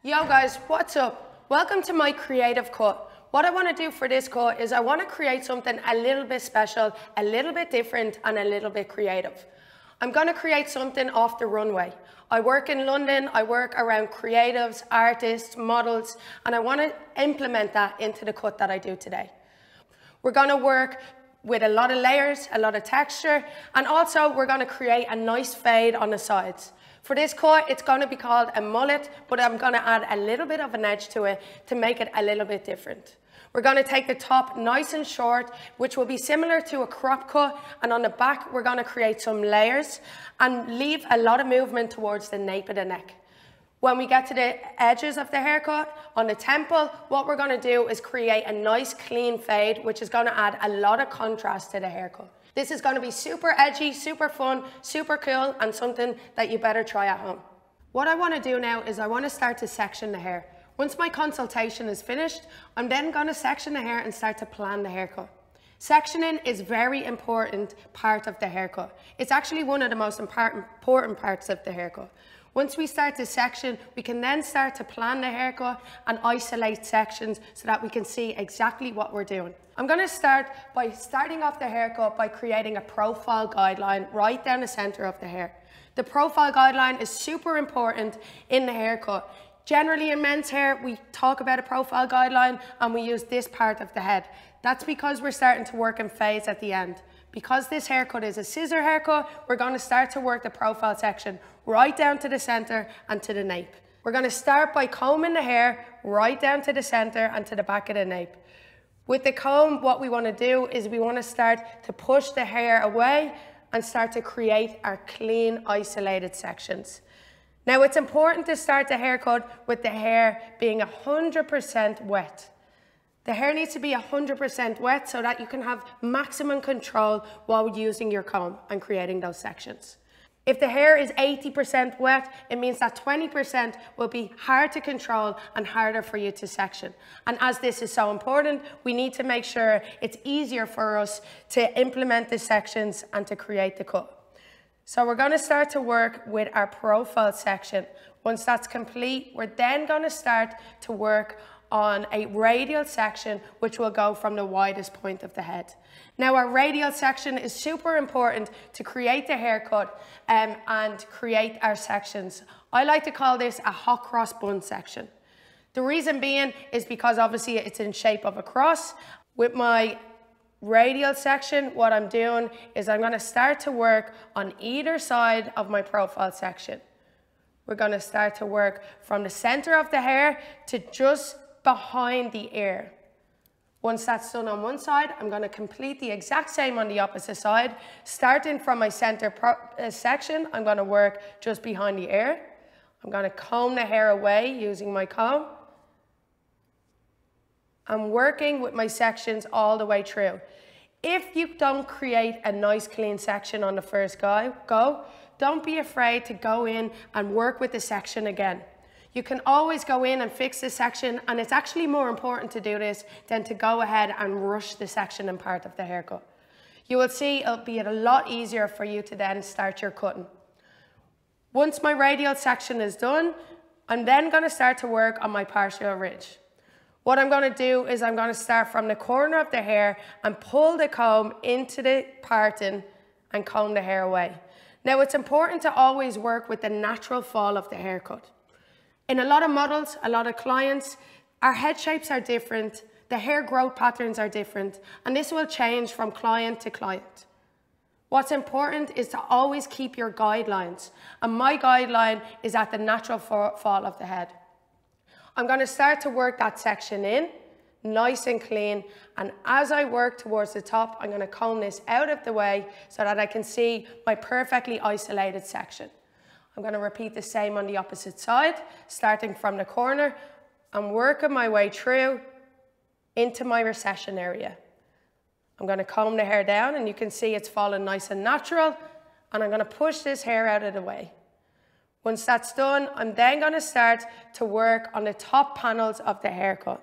Yo guys, what's up? Welcome to my creative cut. What I want to do for this cut is I want to create something a little bit special, a little bit different and a little bit creative. I'm going to create something off the runway. I work in London, I work around creatives, artists, models, and I want to implement that into the cut that I do today. We're going to work with a lot of layers, a lot of texture, and also we're going to create a nice fade on the sides. For this cut, it's going to be called a mullet, but I'm going to add a little bit of an edge to it to make it a little bit different. We're going to take the top nice and short, which will be similar to a crop cut, and on the back, we're going to create some layers and leave a lot of movement towards the nape of the neck. When we get to the edges of the haircut, on the temple, what we're going to do is create a nice clean fade, which is going to add a lot of contrast to the haircut. This is going to be super edgy, super fun, super cool, and something that you better try at home. What I want to do now is I want to start to section the hair. Once my consultation is finished, I'm then going to section the hair and start to plan the haircut. Sectioning is a very important part of the haircut. It's actually one of the most important parts of the haircut. Once we start to section, we can then start to plan the haircut and isolate sections so that we can see exactly what we're doing. I'm going to start by starting off the haircut by creating a profile guideline right down the center of the hair. The profile guideline is super important in the haircut. Generally in men's hair, we talk about a profile guideline and we use this part of the head. That's because we're starting to work in fades at the end. Because this haircut is a scissor haircut, we're going to start to work the profile section right down to the center and to the nape. We're going to start by combing the hair right down to the center and to the back of the nape. With the comb, what we want to do is we want to start to push the hair away and start to create our clean, isolated sections. Now, it's important to start the haircut with the hair being 100% wet. The hair needs to be 100% wet so that you can have maximum control while using your comb and creating those sections. If the hair is 80% wet, it means that 20% will be hard to control and harder for you to section. And as this is so important, we need to make sure it's easier for us to implement the sections and to create the cut. So we're going to start to work with our profile section. Once that's complete, we're then going to start to work on a radial section, which will go from the widest point of the head. Now, our radial section is super important to create the haircut and create our sections. I like to call this a hot cross bun section. The reason being is because obviously it's in shape of a cross. With my radial section, what I'm doing is I'm going to start to work on either side of my profile section. We're going to start to work from the center of the hair to just behind the ear. Once that's done on one side, I'm going to complete the exact same on the opposite side. Starting from my center section, I'm going to work just behind the ear. I'm going to comb the hair away using my comb. I'm working with my sections all the way through. If you don't create a nice clean section on the first go, don't be afraid to go in and work with the section again. You can always go in and fix the section, and it's actually more important to do this than to go ahead and rush the section and part of the haircut. You will see it'll be a lot easier for you to then start your cutting. Once my radial section is done, I'm then going to start to work on my partial ridge. What I'm going to do is I'm going to start from the corner of the hair and pull the comb into the parting and comb the hair away. Now, it's important to always work with the natural fall of the haircut. In a lot of models, a lot of clients, our head shapes are different, the hair growth patterns are different, and this will change from client to client. What's important is to always keep your guidelines, and my guideline is at the natural fall of the head. I'm going to start to work that section in, nice and clean, and as I work towards the top, I'm going to comb this out of the way so that I can see my perfectly isolated section. I'm going to repeat the same on the opposite side, starting from the corner and working my way through into my recession area. I'm going to comb the hair down and you can see it's falling nice and natural, and I'm going to push this hair out of the way. Once that's done, I'm then going to start to work on the top panels of the haircut.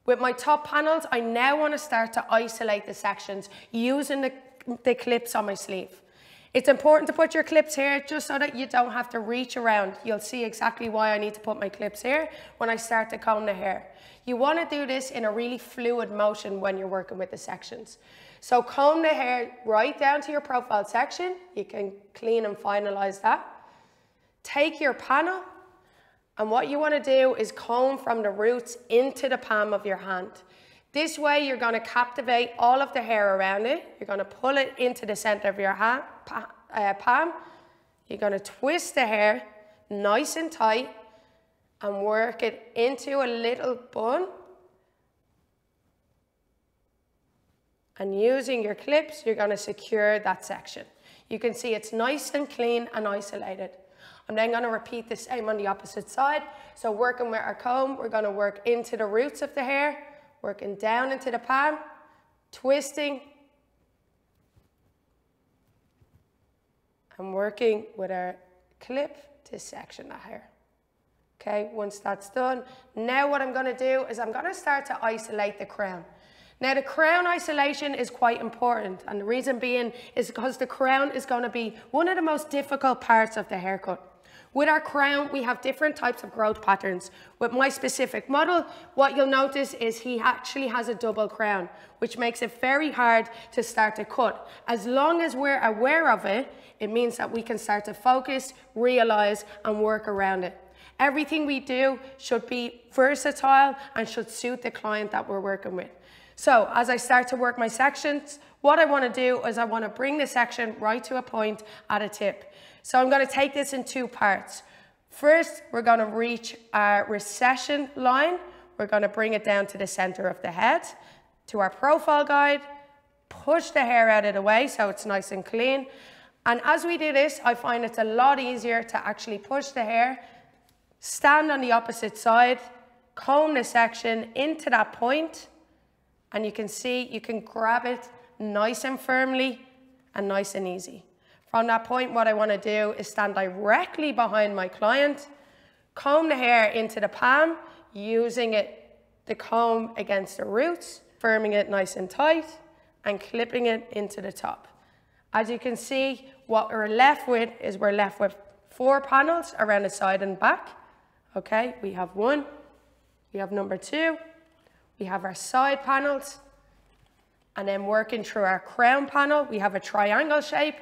With my top panels, I now want to start to isolate the sections using the clips on my sleeve. It's important to put your clips here just so that you don't have to reach around. You'll see exactly why I need to put my clips here when I start to comb the hair. You want to do this in a really fluid motion when you're working with the sections. So comb the hair right down to your profile section. You can clean and finalize that. Take your panel, and what you want to do is comb from the roots into the palm of your hand. This way you're going to captivate all of the hair around it. You're going to pull it into the center of your palm. You're going to twist the hair nice and tight and work it into a little bun. And using your clips, you're going to secure that section. You can see it's nice and clean and isolated. I'm then going to repeat the same on the opposite side. So working with our comb, we're going to work into the roots of the hair, working down into the palm, twisting, and working with our clip to section the hair. Okay, once that's done, now what I'm going to do is I'm going to start to isolate the crown. Now the crown isolation is quite important, and the reason being is because the crown is going to be one of the most difficult parts of the haircut. With our crown, we have different types of growth patterns. With my specific model, what you'll notice is he actually has a double crown, which makes it very hard to start to cut. As long as we're aware of it, it means that we can start to focus, realize, and work around it. Everything we do should be versatile and should suit the client that we're working with. So as I start to work my sections, what I want to do is I want to bring the section right to a point at a tip. So I'm going to take this in two parts. First, we're going to reach our recession line. We're going to bring it down to the center of the head, to our profile guide, push the hair out of the way so it's nice and clean. And as we do this, I find it's a lot easier to actually push the hair, stand on the opposite side, comb the section into that point, and you can see you can grab it nice and firmly and nice and easy. From that point, what I want to do is stand directly behind my client, comb the hair into the palm, using the comb against the roots, firming it nice and tight, and clipping it into the top. As you can see, what we're left with is we're left with 4 panels around the side and back. Okay, we have 1, we have number 2, we have our side panels, and then working through our crown panel, we have a triangle shape.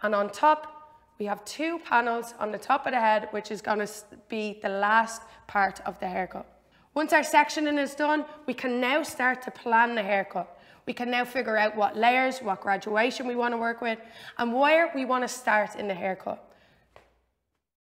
And on top, we have 2 panels on the top of the head, which is going to be the last part of the haircut. Once our sectioning is done, we can now start to plan the haircut. We can now figure out what layers, what graduation we want to work with, and where we want to start in the haircut.